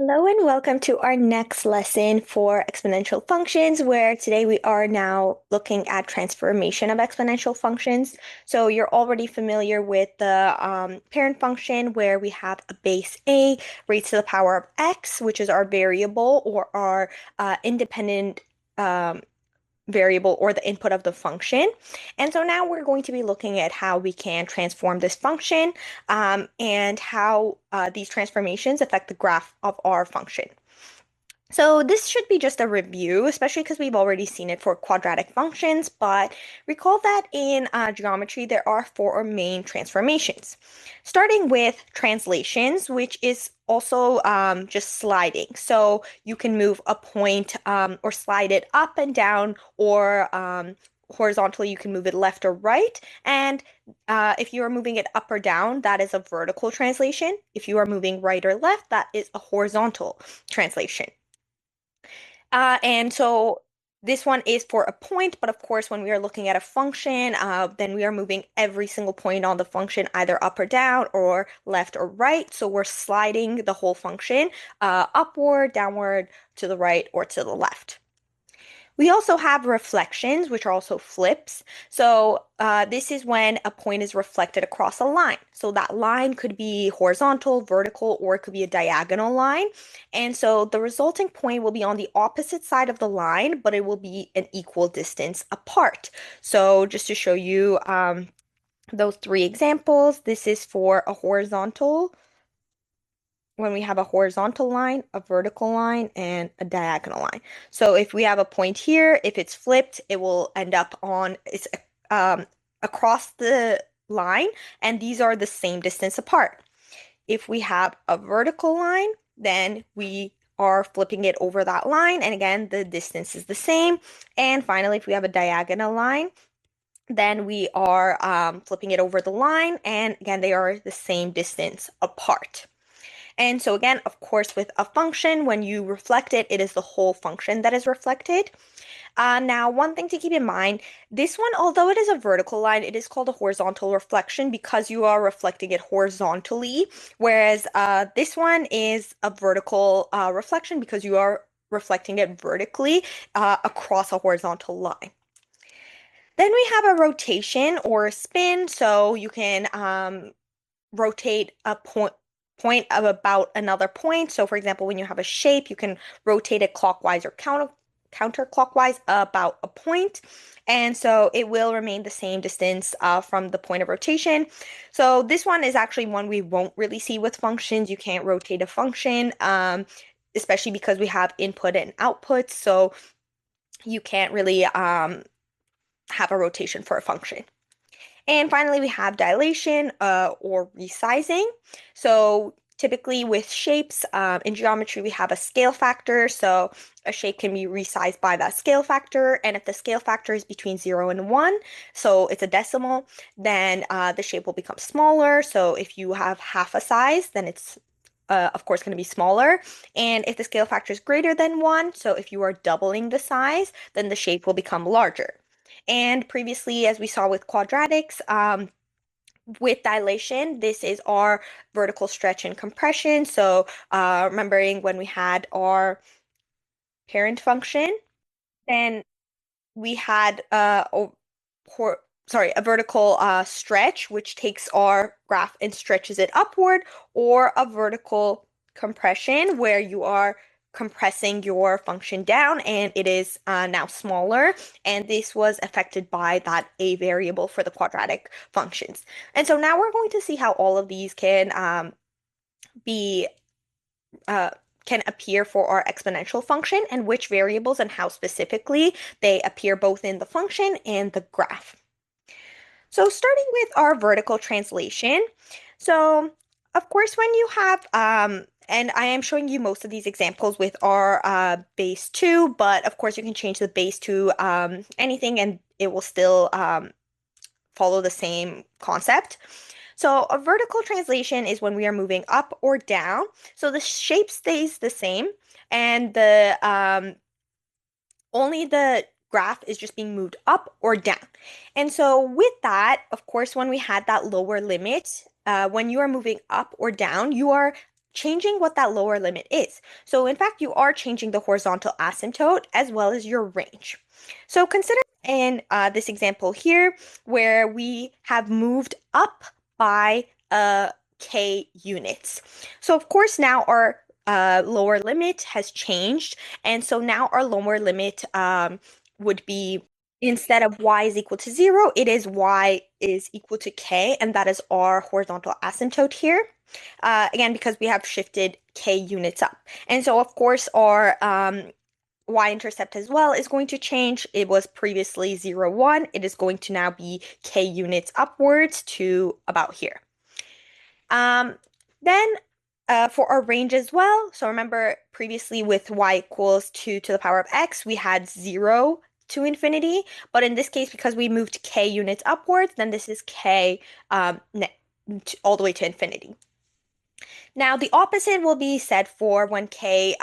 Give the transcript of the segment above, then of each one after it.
Hello and welcome to our next lesson for exponential functions, where today we are now looking at transformation of exponential functions. So you're already familiar with the parent function where we have a base a raised to the power of x, which is our variable or our independent um, variable or the input of the function. And so now we're going to be looking at how we can transform this function and how these transformations affect the graph of our function. So this should be just a review, especially because we've already seen it for quadratic functions, but recall that in geometry there are four main transformations. Starting with translations, which is also just sliding. So you can move a point or slide it up and down, or horizontally you can move it left or right. And if you are moving it up or down, that is a vertical translation. If you are moving right or left, that is a horizontal translation. And so this one is for a point, but of course, when we are looking at a function, then we are moving every single point on the function either up or down or left or right. So we're sliding the whole function upward, downward, to the right, or to the left. We also have reflections, which are also flips. So this is when a point is reflected across a line. So that line could be horizontal, vertical, or it could be a diagonal line. And so the resulting point will be on the opposite side of the line, but it will be an equal distance apart. So just to show you those three examples, this is for a horizontal when we have a horizontal line, a vertical line, and a diagonal line. So if we have a point here, if it's flipped, it will end up on it's across the line, and these are the same distance apart. If we have a vertical line, then we are flipping it over that line, and again, the distance is the same. And finally, if we have a diagonal line, then we are flipping it over the line, and again, they are the same distance apart. And so again, of course, with a function, when you reflect it, it is the whole function that is reflected. Now, one thing to keep in mind, this one, although it is a vertical line, it is called a horizontal reflection because you are reflecting it horizontally, whereas this one is a vertical reflection because you are reflecting it vertically across a horizontal line. Then we have a rotation or a spin, so you can rotate a point of about another point. So for example, when you have a shape, you can rotate it clockwise or counterclockwise about a point. And so it will remain the same distance from the point of rotation. So this one is actually one we won't really see with functions. You can't rotate a function, especially because we have input and output. So you can't really have a rotation for a function. And finally, we have dilation or resizing. So typically with shapes in geometry, we have a scale factor. So a shape can be resized by that scale factor. And if the scale factor is between 0 and 1, so it's a decimal, then the shape will become smaller. So if you have half a size, then it's of course, going to be smaller. And if the scale factor is greater than 1, so if you are doubling the size, then the shape will become larger. And previously, as we saw with quadratics, with dilation, this is our vertical stretch and compression. So remembering when we had our parent function, then we had a vertical stretch, which takes our graph and stretches it upward, or a vertical compression where you are compressing your function down and it is now smaller. And this was affected by that a variable for the quadratic functions. And so now we're going to see how all of these be can appear for our exponential function and which variables and how specifically they appear both in the function and the graph. So starting with our vertical translation. So of course, when you have, and I am showing you most of these examples with our base 2, but of course you can change the base to anything and it will still follow the same concept. So a vertical translation is when we are moving up or down. So the shape stays the same and the only the graph is just being moved up or down. And so with that, of course, when we had that lower limit, when you are moving up or down, you are changing what that lower limit is. So in fact, you are changing the horizontal asymptote as well as your range. So consider in this example here where we have moved up by k units. So of course now our lower limit has changed, and so now our lower limit would be, instead of y is equal to 0, it is y is equal to k, and that is our horizontal asymptote here. Again, because we have shifted k units up. And so, of course, our y-intercept as well is going to change. It was previously 0, 1. It is going to now be k units upwards to about here. Then for our range as well, so remember previously with y equals 2 to the power of x, we had 0 to infinity, but in this case, because we moved k units upwards, then this is k all the way to infinity. Now, the opposite will be said for when k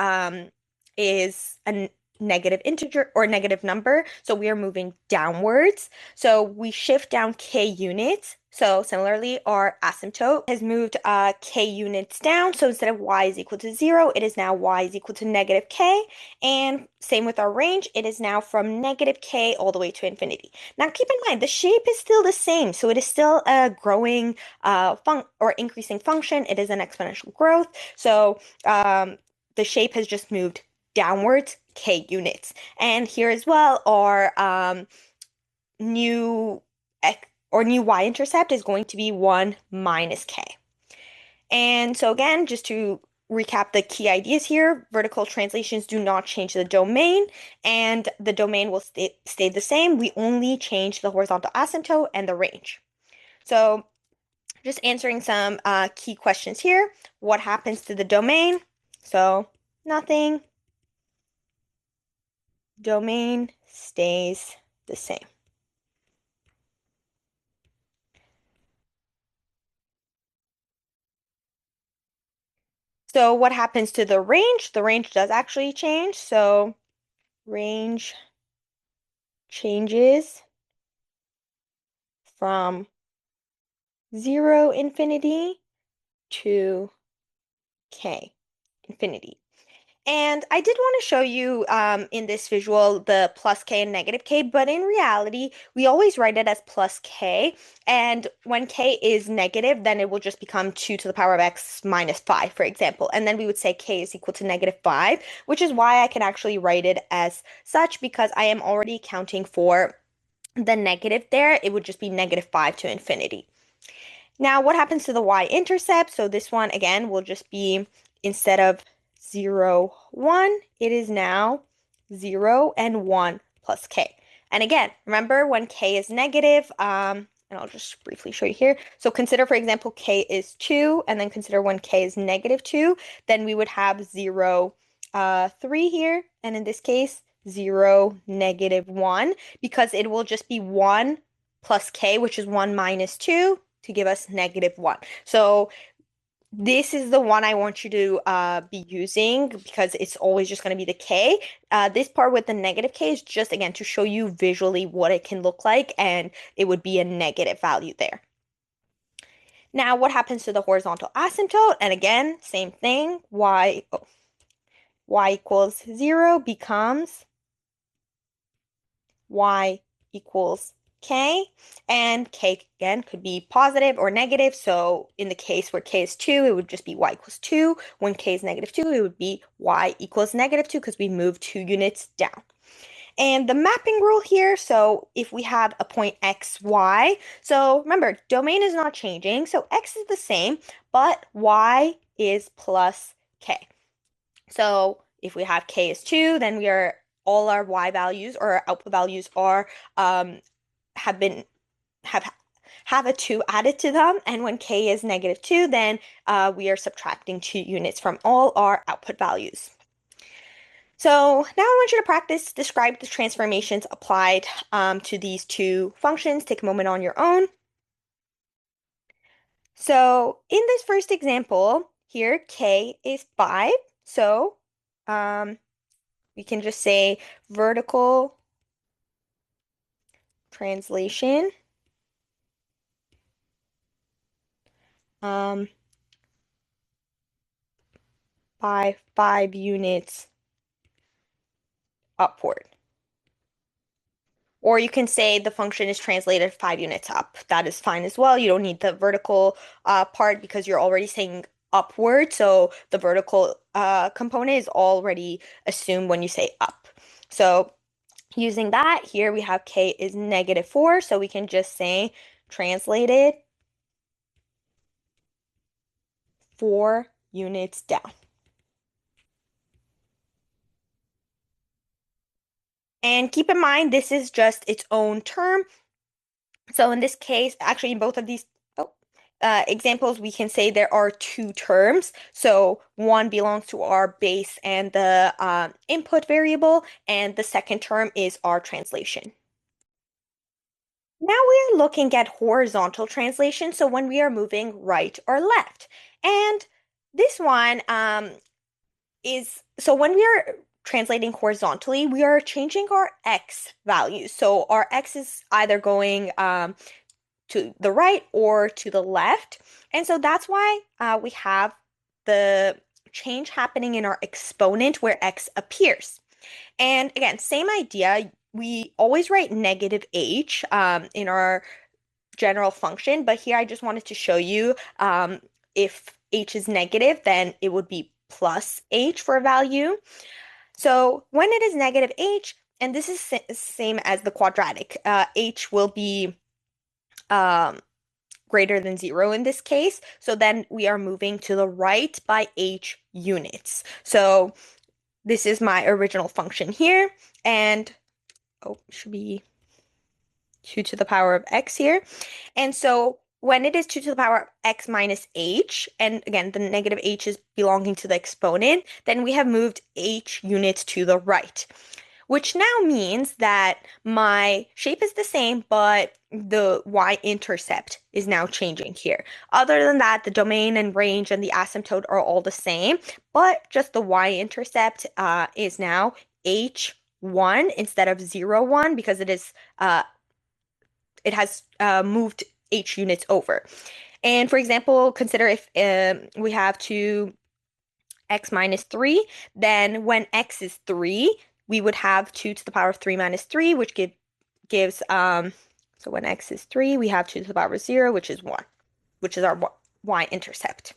is a negative integer or negative number. So we are moving downwards. So we shift down k units. So similarly, our asymptote has moved k units down. So instead of y is equal to 0, it is now y is equal to negative k. And same with our range, it is now from negative k all the way to infinity. Now keep in mind, the shape is still the same. So it is still a growing or increasing function. It is an exponential growth. So the shape has just moved downwards k units. And here as well, our new new y-intercept is going to be 1 minus k. And so again, just to recap the key ideas here, vertical translations do not change the domain, and the domain will stay the same. We only change the horizontal asymptote and the range. So just answering some key questions here. What happens to the domain? So nothing. Domain stays the same. So what happens to the range? The range does actually change. So range changes from 0 infinity to k infinity. And I did want to show you in this visual the plus k and negative k, but in reality, we always write it as plus k. And when k is negative, then it will just become 2 to the power of x minus 5, for example. And then we would say k is equal to negative 5, which is why I can actually write it as such, because I am already accounting for the negative there. It would just be negative 5 to infinity. Now, what happens to the y-intercept? So this one, again, will just be, instead of 0, 1, it is now 0 and 1 plus k. And again, remember when k is negative, and I'll just briefly show you here. So consider, for example, k is 2, and then consider when k is negative 2, then we would have 0, 3 here, and in this case, 0, negative 1, because it will just be 1 plus k, which is 1 minus 2, to give us negative 1. So this is the one I want you to be using, because it's always just going to be the k. This part with the negative k is just, again, to show you visually what it can look like, and it would be a negative value there. Now, what happens to the horizontal asymptote? And again, same thing. Y equals 0 becomes y equals k, and k again could be positive or negative. So in the case where k is 2, it would just be y equals 2. When k is negative 2, it would be y equals negative 2, because we moved 2 units down. And the mapping rule here, so if we have a point x, y, so remember, domain is not changing, so x is the same, but y is plus k. So if we have k is 2, then all our y values or our output values are have been have a 2 added to them, and when k is negative 2, then we are subtracting 2 units from all our output values. So now I want you to practice, describe the transformations applied to these two functions. Take a moment on your own. So in this first example here, k is 5. So we can just say vertical translation by 5 units upward. Or you can say the function is translated 5 units up. That is fine as well. You don't need the vertical part because you're already saying upward. So the vertical component is already assumed when you say up. So using that, here we have k is -4. So we can just say translated 4 units down. And keep in mind, this is just its own term. So in this case, actually in both of these examples, we can say there are two terms. So one belongs to our base and the input variable, and the second term is our translation. Now we are looking at horizontal translation, so when we are moving right or left. And this one so when we are translating horizontally, we are changing our x values. So our x is either going to the right or to the left. And so that's why we have the change happening in our exponent where x appears. And again, same idea. We always write -h in our general function, but here I just wanted to show you if h is negative, then it would be plus h for a value. So when it is -h, and this is same as the quadratic, h will be greater than 0 in this case. So then we are moving to the right by h units. So this is my original function here, and should be 2 to the power of x here. And so when it is 2 to the power of x minus h, and again, the negative h is belonging to the exponent, then we have moved h units to the right, which now means that my shape is the same, but the y-intercept is now changing here. Other than that, the domain and range and the asymptote are all the same, but just the y-intercept is now h1 instead of 0, 1 because it has moved h units over. And for example, consider if we have x minus 3, then when x is 3, we would have 2 to the power of 3 minus 3, which gives, so when x is 3, we have 2 to the power of 0, which is 1, which is our y-intercept.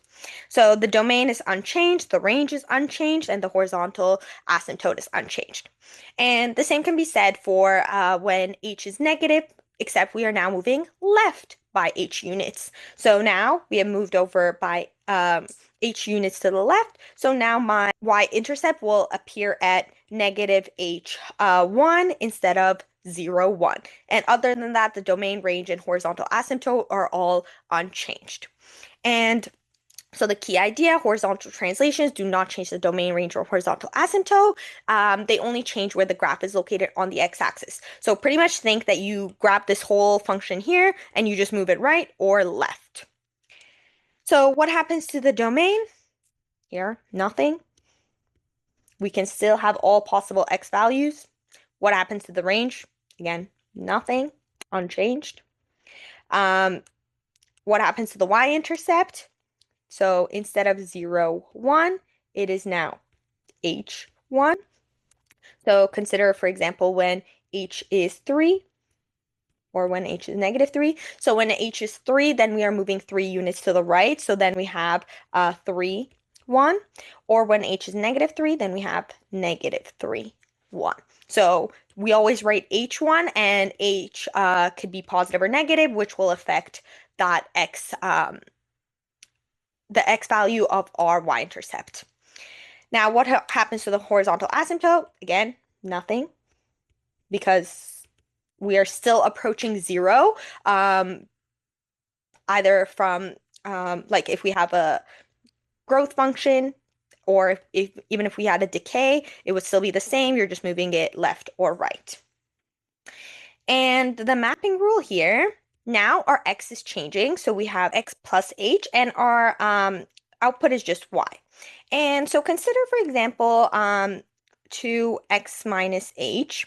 So the domain is unchanged, the range is unchanged, and the horizontal asymptote is unchanged. And the same can be said for when h is negative, except we are now moving left by h units. So now we have moved over by h units to the left. So now my y-intercept will appear at -h1 instead of 0, 1. And other than that, the domain, range, and horizontal asymptote are all unchanged. And so the key idea, horizontal translations do not change the domain, range, or horizontal asymptote. They only change where the graph is located on the x-axis. So pretty much think that you grab this whole function here and you just move it right or left. So what happens to the domain? Here, nothing. We can still have all possible x values. What happens to the range? Again, nothing, unchanged. What happens to the y-intercept? So instead of 0, 1, it is now h1. So consider, for example, when h is 3 or when h is -3. So when h is 3, then we are moving 3 units to the right. So then we have 3, 1. Or when h is -3, then we have -3, 1. So we always write h1, and h could be positive or negative, which will affect that the x value of our y-intercept. Now, what happens to the horizontal asymptote? Again, nothing, because we are still approaching 0, either from, like if we have a growth function, or even if we had a decay, it would still be the same. You're just moving it left or right. And the mapping rule here, now our x is changing. So we have x plus h, and our output is just y. And so consider, for example, 2x minus h.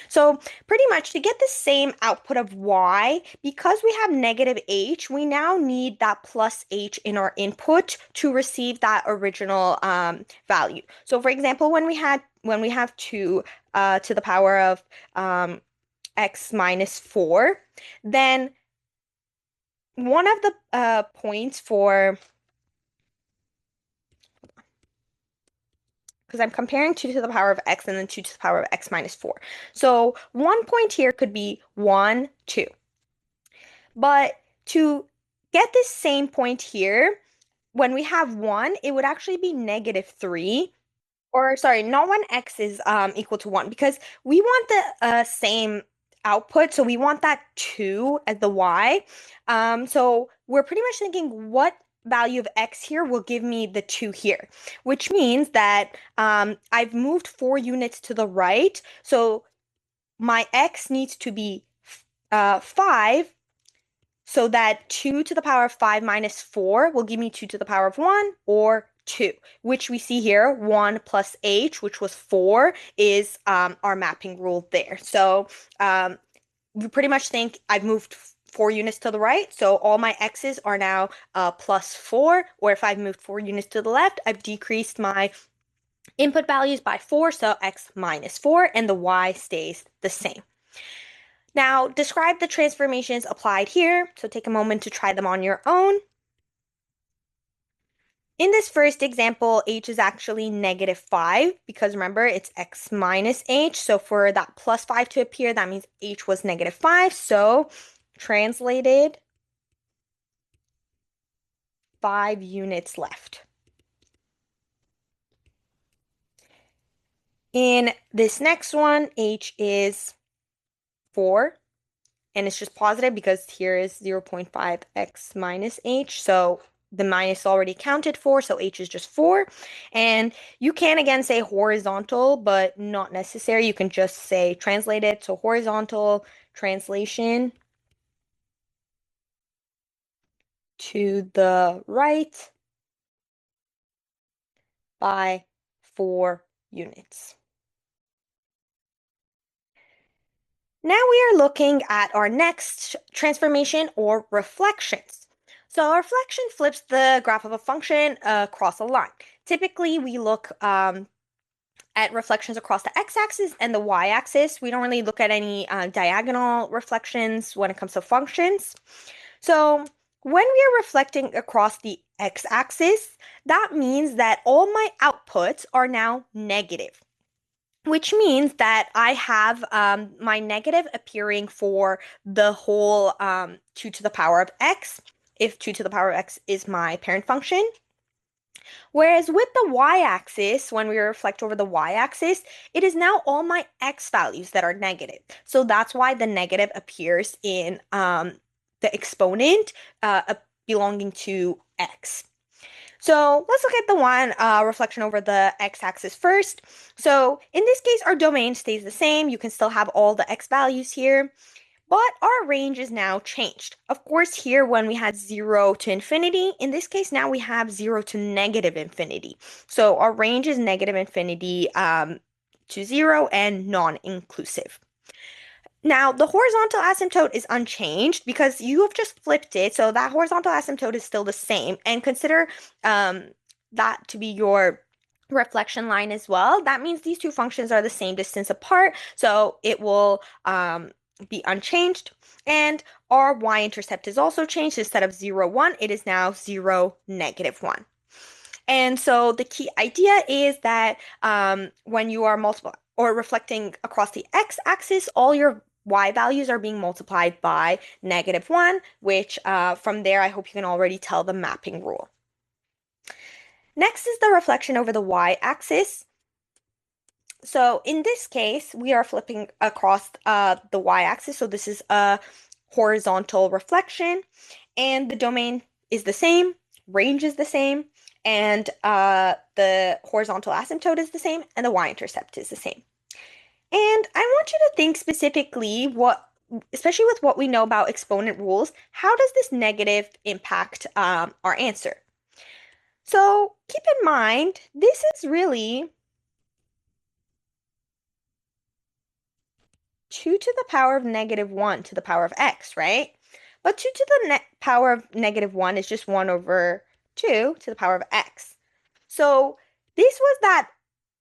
So pretty much to get the same output of y, because we have negative h, we now need that plus h in our input to receive that original value. So for example, when we have 2 to the power of x minus 4, then one of the points for, because I'm comparing 2 to the power of x and then 2 to the power of x minus 4. So one point here could be 1, 2. But to get this same point here, when we have 1, it would actually be negative 3. Or sorry, not when x is equal to 1, because we want the same output, so we want that 2 as the y. So we're pretty much thinking what value of x here will give me the 2 here, which means that I've moved 4 units to the right, so my x needs to be 5, so that 2 to the power of 5 minus 4 will give me 2 to the power of 1 or 2, which we see here, 1 plus h, which was 4, is our mapping rule there. So you pretty much think I've moved 4 units to the right, so all my x's are now plus 4, or if I've moved 4 units to the left, I've decreased my input values by 4, so x minus 4, and the y stays the same. Now, describe the transformations applied here. So take a moment to try them on your own. In this first example, h is actually negative 5 because remember, it's x minus h. So for that plus 5 to appear, that means h was negative 5. So translated, 5 units left. In this next one, h is 4. And it's just positive because here is 0.5x minus h. So the minus already accounted for, so h is just 4. And you can again say horizontal, but not necessary. You can just say translated. So horizontal translation to the right by 4 units. Now we are looking at our next transformation, or reflections. So a reflection flips the graph of a function across a line. Typically, we look at reflections across the x-axis and the y-axis. We don't really look at any diagonal reflections when it comes to functions. So when we are reflecting across the x-axis, that means that all my outputs are now negative, which means that I have my negative appearing for the whole 2 to the power of x, if 2 to the power of x is my parent function. Whereas with the y-axis, when we reflect over the y-axis, it is now all my x values that are negative. So that's why the negative appears in the exponent belonging to x. So let's look at the one reflection over the x-axis first. So in this case, our domain stays the same. You can still have all the x values here, but our range is now changed. Of course, here when we had 0 to infinity, in this case, now we have 0 to negative infinity. So our range is negative infinity to 0 and non-inclusive. Now, the horizontal asymptote is unchanged because you have just flipped it, so that horizontal asymptote is still the same. And consider that to be your reflection line as well. That means these two functions are the same distance apart, so it will be unchanged. And our y-intercept is also changed. Instead of 0, 1, it is now 0, negative 1. And so the key idea is that when you are multiple or reflecting across the x-axis, all your y values are being multiplied by negative 1, which from there, I hope you can already tell the mapping rule. Next is the reflection over the y-axis. So in this case, we are flipping across the y-axis. So this is a horizontal reflection, and the domain is the same, range is the same, and the horizontal asymptote is the same, and the y-intercept is the same. And I want you to think specifically especially with what we know about exponent rules, how does this negative impact our answer? So keep in mind, this is really 2 to the power of negative 1 to the power of x, right? But 2 to the power of negative 1 is just 1 over 2 to the power of x. So this was that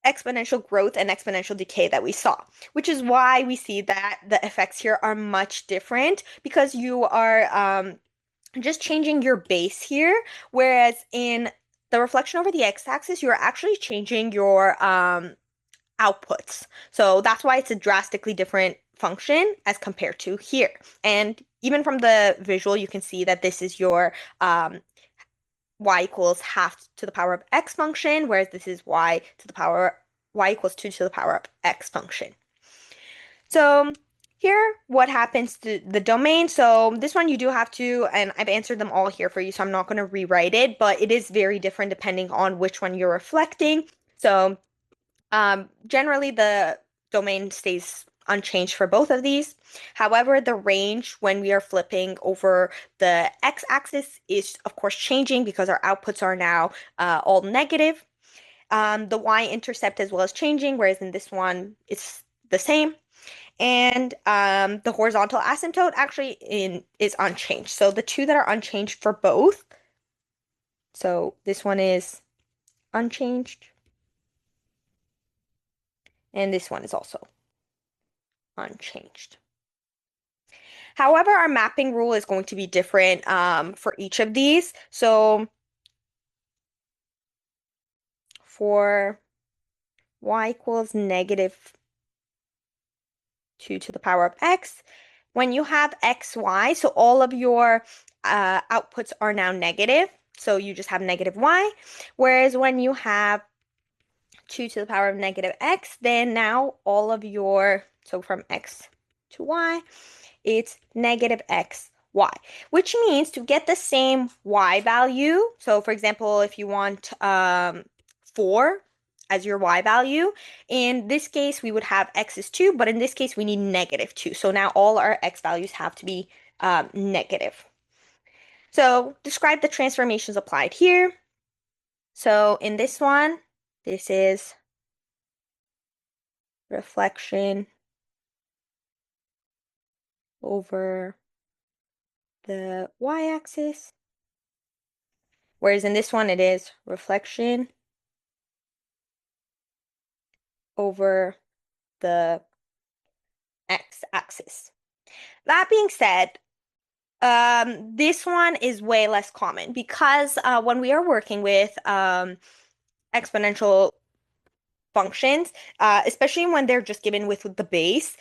exponential growth and exponential decay that we saw, which is why we see that the effects here are much different because you are just changing your base here, whereas in the reflection over the x-axis, you're actually changing your outputs. So that's why it's a drastically different function as compared to here. And even from the visual, you can see that this is your y equals half to the power of x function, whereas this is y equals 2 to the power of x function. So here, what happens to the domain? So this one you do have to, and I've answered them all here for you, so I'm not going to rewrite it, but it is very different depending on which one you're reflecting. So generally the domain stays unchanged for both of these. However, the range when we are flipping over the x-axis is of course changing because our outputs are now all negative. The y-intercept as well as changing, whereas in this one it's the same. And the horizontal asymptote actually is unchanged. So the two that are unchanged for both. So this one is unchanged. And this one is also unchanged. However, our mapping rule is going to be different for each of these. So for y equals negative 2 to the power of x, when you have xy, so all of your outputs are now negative. So you just have negative y. Whereas when you have 2 to the power of negative x, then now all of your, so from x to y, it's negative x, y, which means to get the same y value, so for example, if you want 4 as your y value, in this case, we would have x is 2, but in this case, we need negative 2. So now all our x values have to be negative. So describe the transformations applied here. So in this one, this is reflection over the y-axis, whereas in this one it is reflection over the x-axis. That being said, this one is way less common because when we are working with exponential functions, especially when they're just given with the base,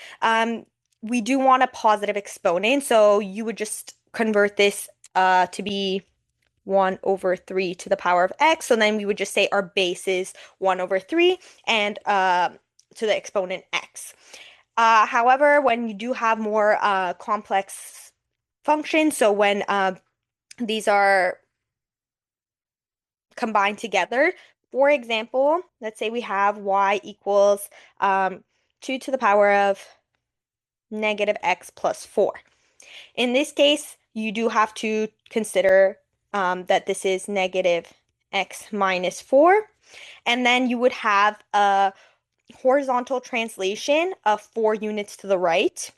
we do want a positive exponent. So you would just convert this to be 1 over 3 to the power of x. So then we would just say our base is 1 over 3 and to the exponent x. However, when you do have more complex functions, so when these are combined together, for example, let's say we have y equals 2 to the power of negative x plus 4. In this case, you do have to consider that this is negative x minus 4. And then you would have a horizontal translation of 4 units to the right.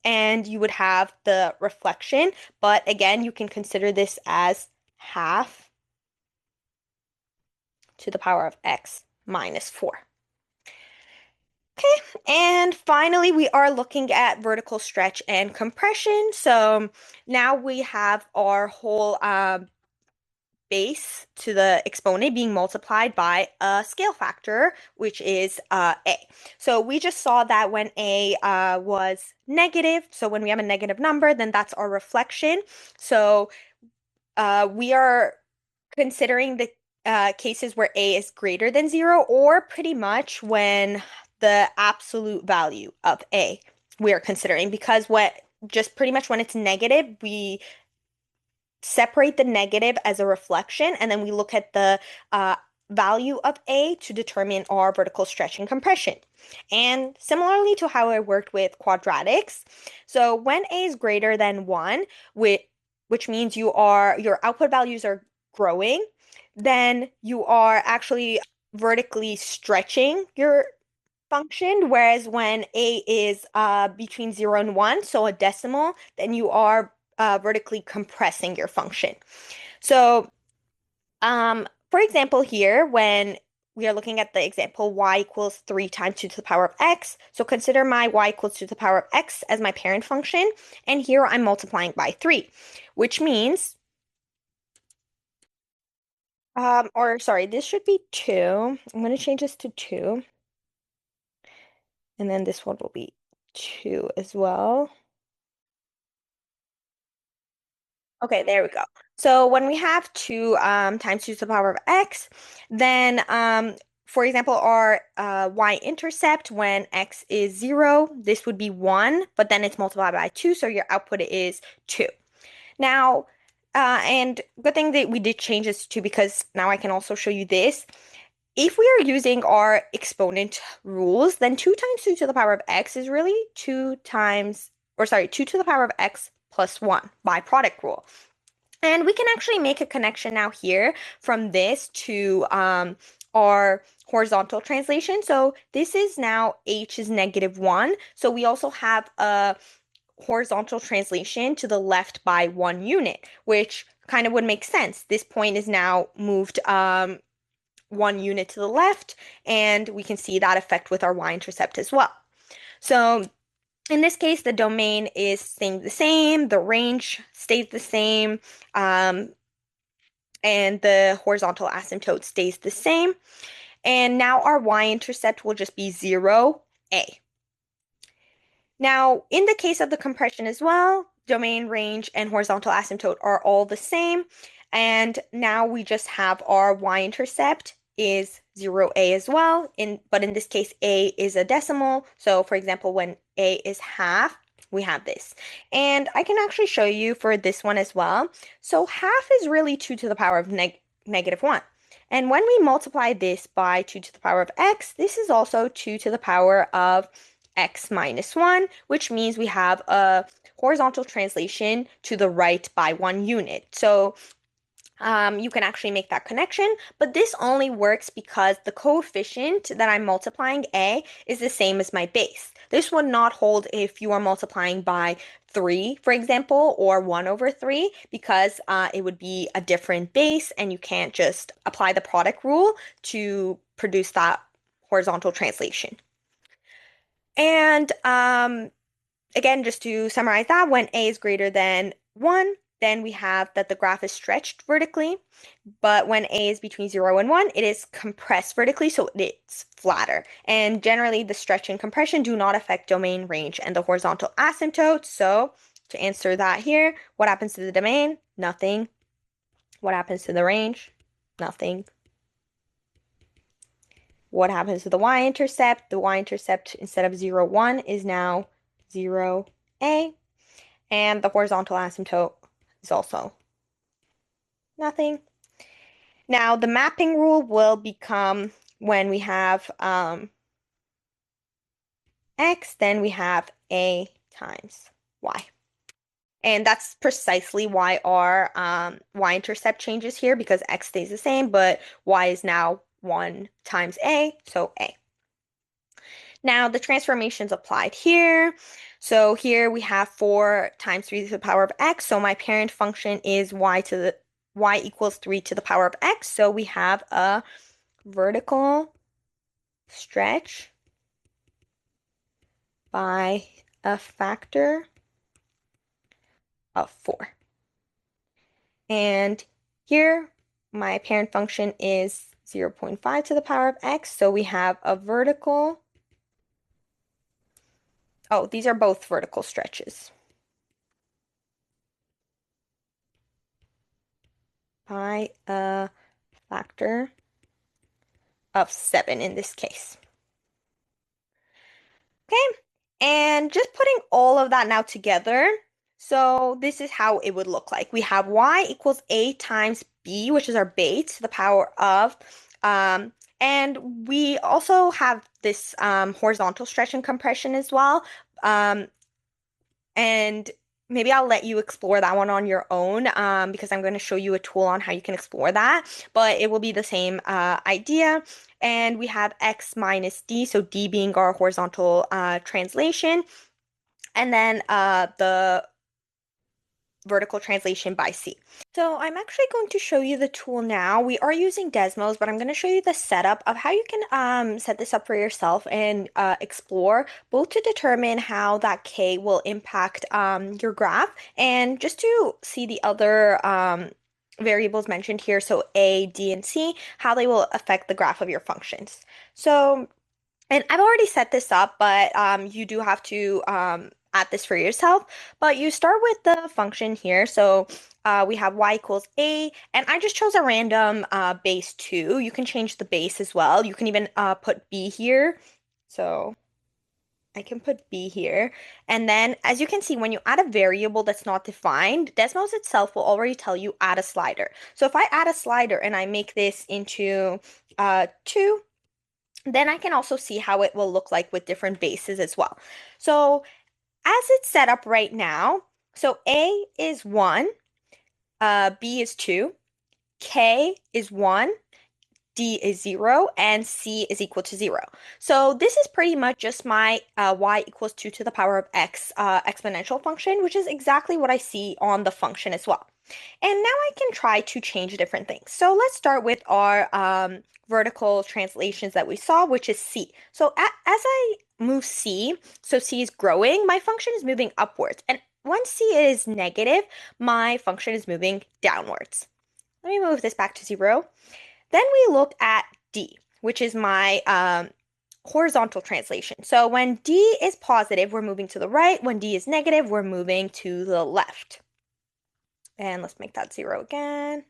And you would have the reflection. But again, you can consider this as half to the power of x minus 4. Okay, and finally, we are looking at vertical stretch and compression. So now we have our whole base to the exponent being multiplied by a scale factor, which is a. So we just saw that when a was negative, so when we have a negative number, then that's our reflection. So we are considering the cases where a is greater than 0, or pretty much when the absolute value of a we are considering, because just pretty much when it's negative, we separate the negative as a reflection, and then we look at the value of a to determine our vertical stretch and compression. And similarly to how I worked with quadratics, so when a is greater than 1, which means your output values are growing, then you are actually vertically stretching your function, whereas when a is between 0 and 1, so a decimal, then you are vertically compressing your function. So, for example, here, when we are looking at the example y equals 3 times 2 to the power of x, so consider my y equals 2 to the power of x as my parent function, and here I'm multiplying by 3, which means, or sorry, this should be 2. I'm going to change this to 2, and then this one will be 2 as well. Okay, there we go. So when we have 2 times 2 to the power of x, then for example, our y-intercept when x is 0, this would be 1, but then it's multiplied by 2, so your output is 2. Now, and good thing that we did change this to 2 because now I can also show you this. If we are using our exponent rules, then 2 times 2 to the power of x is really 2 times, or sorry, 2 to the power of x plus 1 by product rule. And we can actually make a connection now here from this to our horizontal translation. So this is now h is -1. So we also have a horizontal translation to the left by 1 unit, which kind of would make sense. This point is now moved 1 unit to the left, and we can see that effect with our y-intercept as well. So in this case, the domain is staying the same, the range stays the same, and the horizontal asymptote stays the same. And now our y-intercept will just be 0, a. Now, in the case of the compression as well, domain, range, and horizontal asymptote are all the same. And now we just have our y-intercept is 0a as well. But in this case, a is a decimal. So for example, when a is half, we have this. And I can actually show you for this one as well. So half is really 2 to the power of -1. And when we multiply this by 2 to the power of x, this is also 2 to the power of x minus 1, which means we have a horizontal translation to the right by 1 unit. So you can actually make that connection, but this only works because the coefficient that I'm multiplying, a, is the same as my base. This would not hold if you are multiplying by 3, for example, or 1 over 3, because it would be a different base, and you can't just apply the product rule to produce that horizontal translation. And again, just to summarize that, when a is greater than 1, then we have that the graph is stretched vertically. But when a is between 0 and 1, it is compressed vertically, so it's flatter. And generally, the stretch and compression do not affect domain, range, and the horizontal asymptote. So to answer that here, what happens to the domain? Nothing. What happens to the range? Nothing. What happens to the y-intercept? The y-intercept, instead of 0, 1, is now 0, a. And the horizontal asymptote is also nothing. Now, the mapping rule will become when we have x, then we have a times y. And that's precisely why our y-intercept changes here, because x stays the same, but y is now 1 times a, so a. Now, the transformations applied here. So here we have 4 times 3 to the power of x. So my parent function is y equals 3 to the power of x. So we have a vertical stretch by a factor of 4. And here my parent function is 0.5 to the power of x. So we have a vertical. Oh, these are both vertical stretches. By a factor of 7 in this case. Okay, and just putting all of that now together, so this is how it would look like. We have y equals a times b, which is our base, to the power of, and we also have this horizontal stretch and compression as well. And maybe I'll let you explore that one on your own because I'm going to show you a tool on how you can explore that, but it will be the same idea. And we have x minus d, so d being our horizontal translation, and then the vertical translation by c. So I'm actually going to show you the tool now. We are using Desmos, but I'm going to show you the setup of how you can set this up for yourself and explore both to determine how that K will impact your graph and just to see the other variables mentioned here, so A, D, and C, how they will affect the graph of your functions. So and I've already set this up, but you do have to add this for yourself. But you start with the function here. So we have y equals a, and I just chose a random base 2. You can change the base as well. You can even put b here. So I can put b here. And then, as you can see, when you add a variable that's not defined, Desmos itself will already tell you add a slider. So if I add a slider and I make this into 2, then I can also see how it will look like with different bases as well. So as it's set up right now, so A is 1, B is 2, K is 1, D is 0, and C is equal to 0. So this is pretty much just my y equals 2 to the power of x exponential function, which is exactly what I see on the function as well. And now I can try to change different things. So let's start with our vertical translations that we saw, which is C. So as I move C, so C is growing, my function is moving upwards. And when C is negative, my function is moving downwards. Let me move this back to 0. Then we look at D, which is my horizontal translation. So when D is positive, we're moving to the right. When D is negative, we're moving to the left. And let's make that 0 again.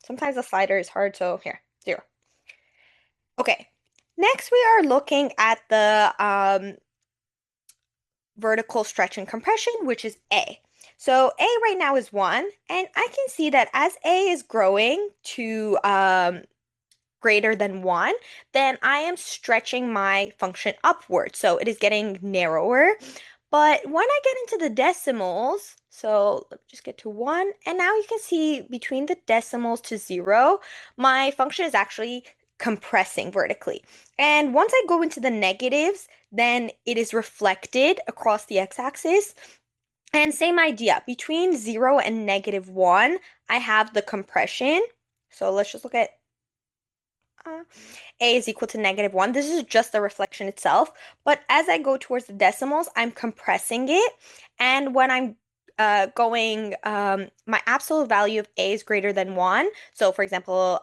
Sometimes the slider is hard, so here, 0. Okay, next we are looking at the vertical stretch and compression, which is A. So A right now is 1, and I can see that as A is growing to greater than 1, then I am stretching my function upward. So it is getting narrower. But when I get into the decimals, so let me just get to 1, and now you can see between the decimals to 0, my function is actually compressing vertically. And once I go into the negatives, then it is reflected across the x-axis. And same idea, between 0 and -1, I have the compression. So let's just look at A is equal to -1. This is just the reflection itself. But as I go towards the decimals, I'm compressing it. And when I'm going, my absolute value of A is greater than 1. So for example,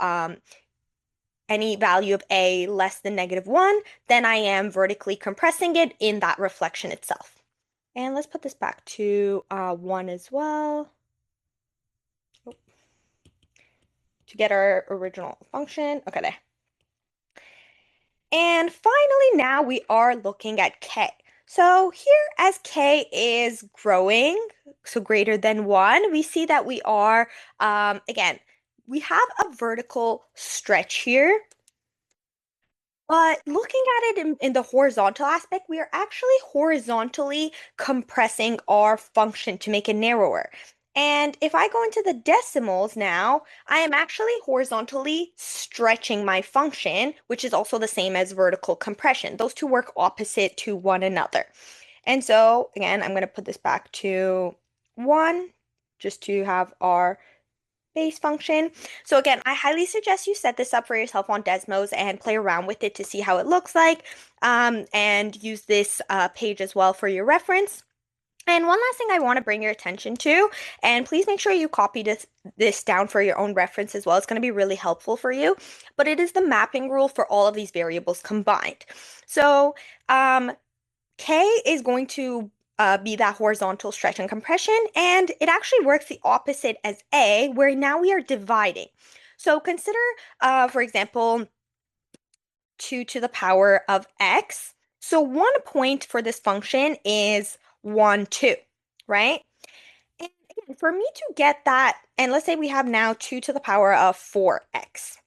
any value of A less than -1, then I am vertically compressing it in that reflection itself. And let's put this back to 1 as well. To get our original function. Okay, there. And finally, now we are looking at K. So here, as K is growing, so greater than 1, we see that we are, again, we have a vertical stretch here. But looking at it in the horizontal aspect, we are actually horizontally compressing our function to make it narrower. And if I go into the decimals now, I am actually horizontally stretching my function, which is also the same as vertical compression. Those two work opposite to one another. And so, again, I'm going to put this back to 1 just to have our base function. So again, I highly suggest you set this up for yourself on Desmos and play around with it to see how it looks like, and use this page as well for your reference. And one last thing I want to bring your attention to, and please make sure you copy this down for your own reference as well. It's going to be really helpful for you, but it is the mapping rule for all of these variables combined. So K is going to be that horizontal stretch and compression, and it actually works the opposite as A, where now we are dividing. So consider, for example, 2 to the power of x. So 1 point for this function is 1, 2, right? And again, for me to get that, and let's say we have now 2 to the power of 4x.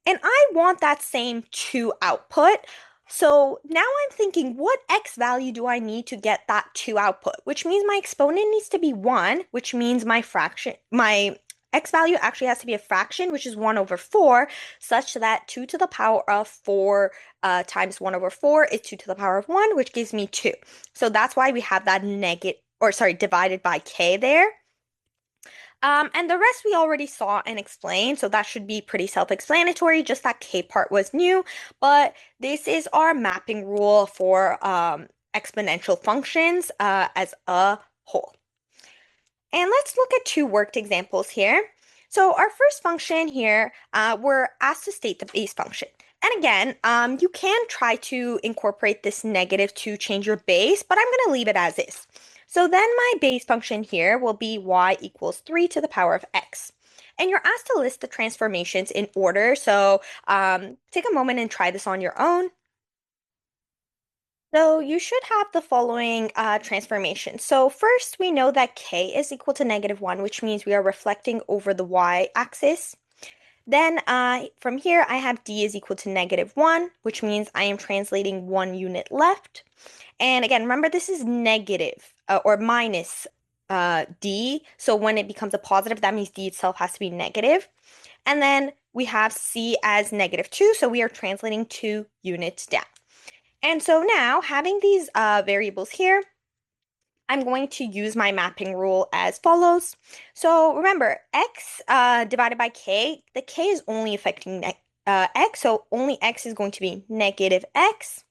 And I want that same 2 output. So now I'm thinking, what x value do I need to get that 2 output? Which means my exponent needs to be 1, which means my x value actually has to be a fraction, which is 1 over 4, such that 2 to the power of 4 times 1 over 4 is 2 to the power of 1, which gives me 2. So that's why we have that negative, or sorry, divided by k there. And the rest we already saw and explained, so that should be pretty self-explanatory, just that K part was new. But this is our mapping rule for exponential functions as a whole. And let's look at two worked examples here. So our first function here, we're asked to state the base function. And again, you can try to incorporate this negative to change your base, but I'm going to leave it as is. So then my base function here will be y equals 3 to the power of x. And you're asked to list the transformations in order. So take a moment and try this on your own. So you should have the following transformation. So first, we know that k is equal to -1, which means we are reflecting over the y-axis. Then from here, I have d is equal to -1, which means I am translating 1 unit left. And again, remember this is negative or minus d. So when it becomes a positive, that means d itself has to be negative. And then we have c as -2, so we are translating 2 units down. And so now, having these variables here, I'm going to use my mapping rule as follows. So remember, x divided by k, the k is only affecting x, so only x is going to be -x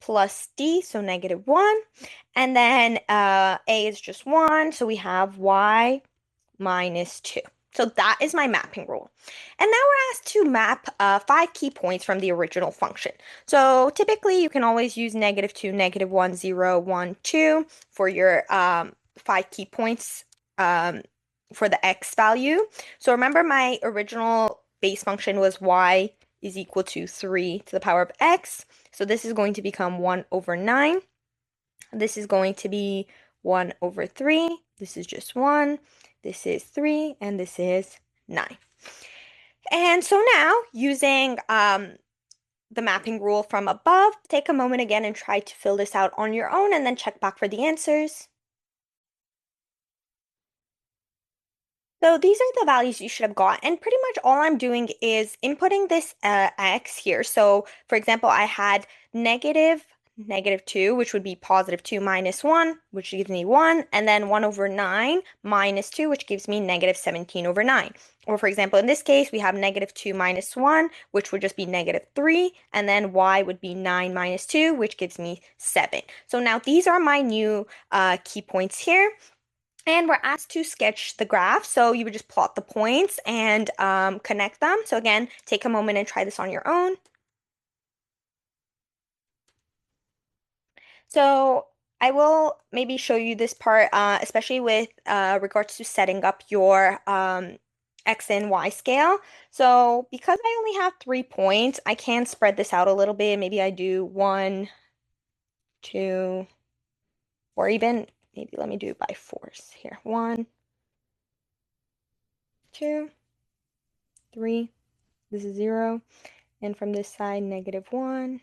plus d, so -1. And then a is just 1, so we have y minus 2. So that is my mapping rule. And now we're asked to map 5 key points from the original function. So typically you can always use -2, -1, 0, 1, 2 for your 5 key points for the x value. So remember my original base function was y is equal to 3 to the power of x. So this is going to become 1 over 9. This is going to be 1 over 3. This is just 1. This is 3, and this is 9. And so now, using the mapping rule from above, take a moment again and try to fill this out on your own, and then check back for the answers. So these are the values you should have got, and pretty much all I'm doing is inputting this x here. So for example, I had -2, which would be +2 minus 1, which gives me 1, and then 1 over 9 minus 2, which gives me -17 over 9. Or for example, in this case, we have -2 minus 1, which would just be -3, and then y would be 9 minus 2, which gives me 7. So now these are my new key points here. And we're asked to sketch the graph. So you would just plot the points and connect them. So again, take a moment and try this on your own. So I will maybe show you this part, especially with regards to setting up your X and Y scale. So because I only have 3 points, I can spread this out a little bit. Maybe I do 1, 2, or even maybe let me do it by fours here. 1, 2, 3. This is 0. And from this side, -1,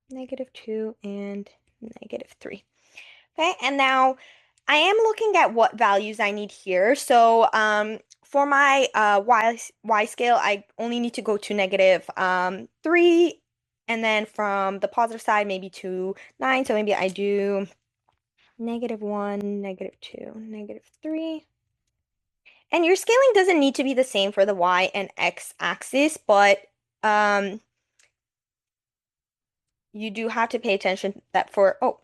-2, and -3. Okay, and now I am looking at what values I need here. So for my y scale, I only need to go to -3, and then from the positive side, maybe to 9. So maybe I do -1, -2, -3. And your scaling doesn't need to be the same for the y and x axis, but you do have to pay attention that for, oh,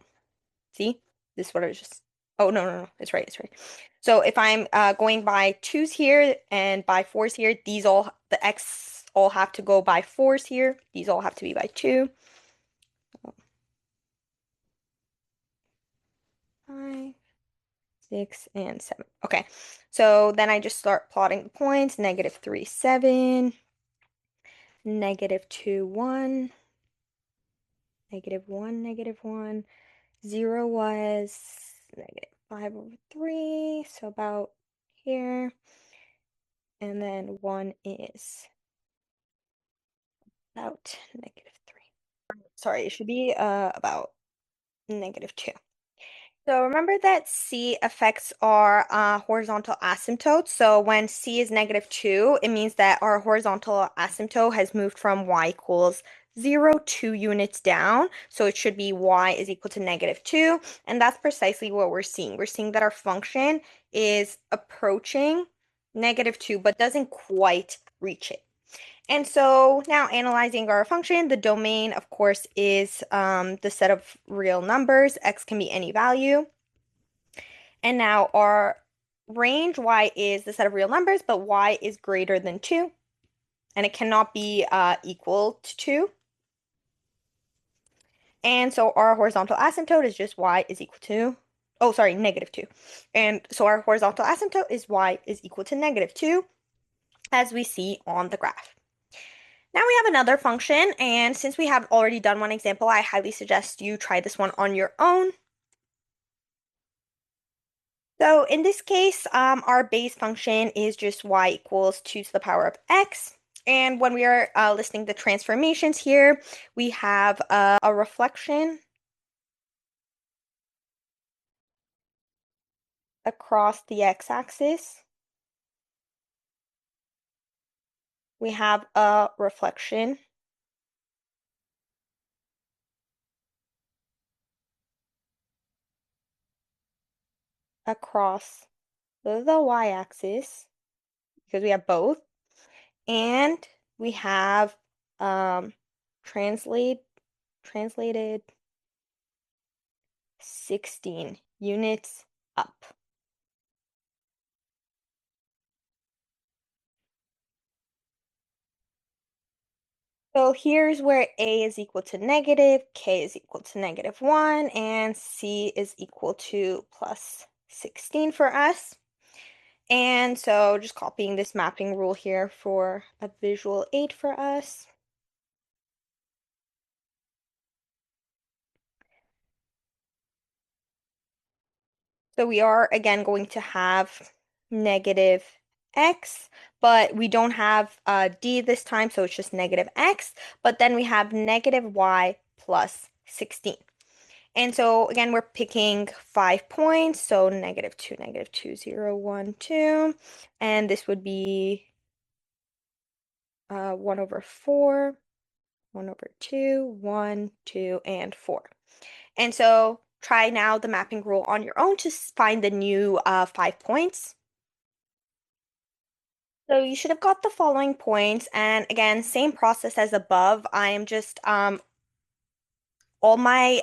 see, this is what I was just, oh, no, it's right, it's right. So if I'm going by 2's here and by 4's here, these all, the x all have to go by 4's here. These all have to be by 2. 5, 6, and 7. Okay, so then I just start plotting the points, -3, 7, -2, 1, -1, -1. 0 was -5 over 3, so about here. And then 1 is about -3. Sorry, it should be about -2. So remember that C affects our horizontal asymptote. So when C is -2, it means that our horizontal asymptote has moved from y equals 0 2 units down. So it should be y is equal to -2. And that's precisely what we're seeing. We're seeing that our function is approaching -2, but doesn't quite reach it. And so now analyzing our function, the domain, of course, is the set of real numbers. X can be any value. And now our range, y is the set of real numbers, but y is greater than 2. And it cannot be equal to 2. And so our horizontal asymptote is just y is equal to, oh, sorry, -2. And so our horizontal asymptote is y is equal to -2, as we see on the graph. Now we have another function, and since we have already done one example, I highly suggest you try this one on your own. So in this case, our base function is just y equals 2 to the power of x. And when we are listing the transformations here, we have a reflection across the x-axis. We have a reflection across the y-axis, because we have both. And we have translated 16 units up. So here's where a is equal to negative, k is equal to -1, and c is equal to plus 16 for us. And so just copying this mapping rule here for a visual aid for us. So we are again going to have negative x, but we don't have d this time, so it's just -x. But then we have -y plus 16. And so again, we're picking 5 points, so -2, -2, 0, 1, 2. And this would be 1 over 4, 1 over 2, 1, 2, and 4. And so try now the mapping rule on your own to find the new 5 points. So you should have got the following points. And again, same process as above. I am just, all my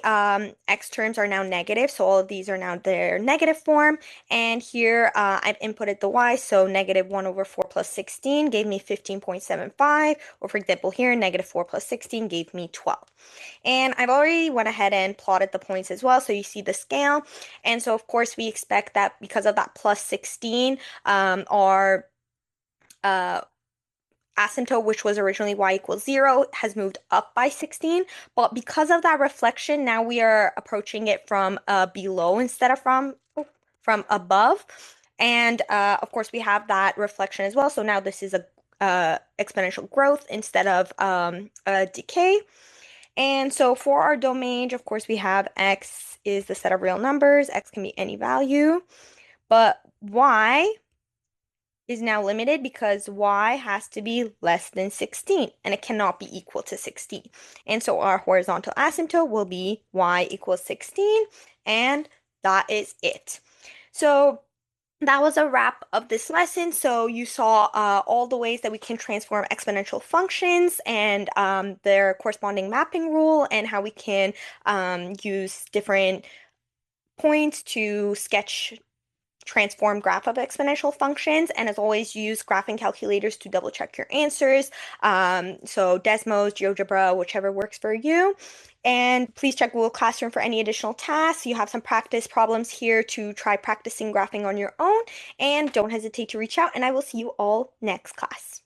x terms are now negative. So all of these are now their negative form. And here I've inputted the y. So -1 over 4 plus 16 gave me 15.75. Or for example, here, -4 plus 16 gave me 12. And I've already went ahead and plotted the points as well. So you see the scale. And so of course we expect that because of that plus 16, our asymptote, which was originally y equals 0, has moved up by 16. But because of that reflection, now we are approaching it from below instead of from above. And of course, we have that reflection as well. So now this is a exponential growth instead of a decay. And so for our domain, of course, we have x is the set of real numbers. X can be any value. But y is now limited because y has to be less than 16 and it cannot be equal to 16. And so our horizontal asymptote will be y equals 16, and that is it. So that was a wrap of this lesson. So you saw all the ways that we can transform exponential functions and their corresponding mapping rule, and how we can use different points to sketch transform graph of exponential functions. And as always, use graphing calculators to double check your answers. So Desmos, GeoGebra, whichever works for you. And please check Google Classroom for any additional tasks. You have some practice problems here to try practicing graphing on your own. And don't hesitate to reach out, and I will see you all next class.